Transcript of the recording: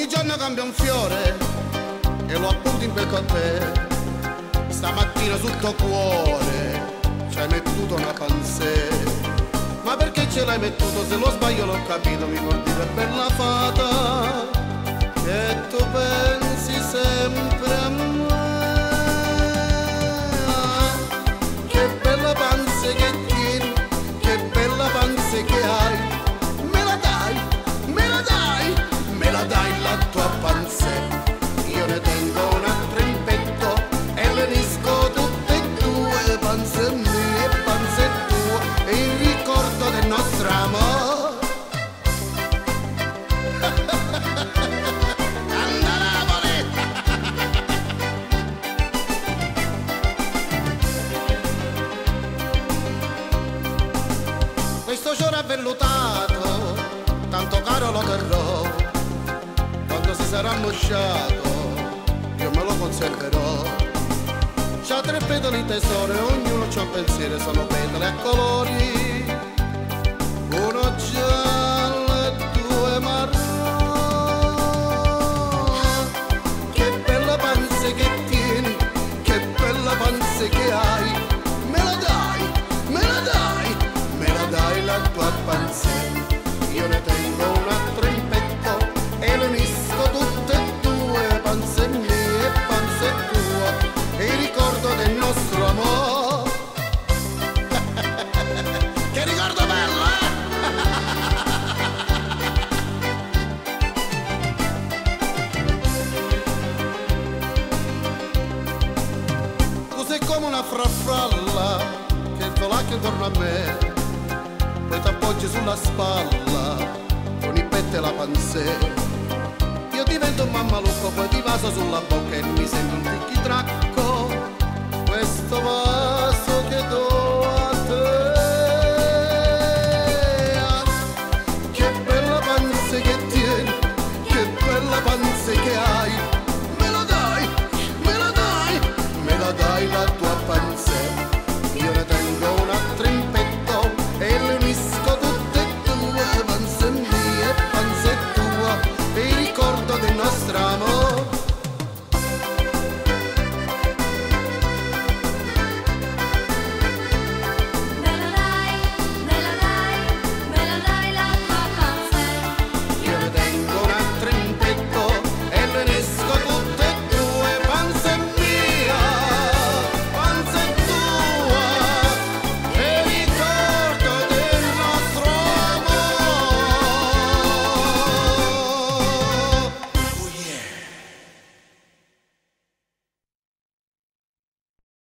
Ogni giorno cambia un fiore e lo appunto in becco a te. Stamattina sotto cuore ci hai mettuto una pansè. Ma perché ce l'hai mettuto? Se lo sbaglio l'ho capito, mi vuol dire bella fata che tu pensi sempre a me. Che bella panza che tieni, che bella panza che hai. Me la dai, me la dai, me la dai la tua panza. Io ne tengo un altro in petto e le unisco tutte e due, panza mia e panza tua, e il ricordo del nostro amore. Questo giorno avvellutato, tanto caro lo terrò, quando si sarà mosciato io me lo conserverò. C'ha tre petali tesoro e ognuno c'ha un pensiero, sono petali a colori, uno giallo e due marroni. Che bella panza che tieni, che bella panza che hai. Me la dai, me la dai, me la dai la tua panza. Io ne tengo un altro in petto e le unisco tutte e due, panza mia e panza tua, e il ricordo del nostro amore. Che ricordo bello, eh? Tu sei come una farfalla che volacchia intorno a me, poi t'appoggi sulla spalla con i petti e la panzè. Io divento un mammalucco, poi ti vaso sulla bocca e mi sembra un ticchi tracco. Questo va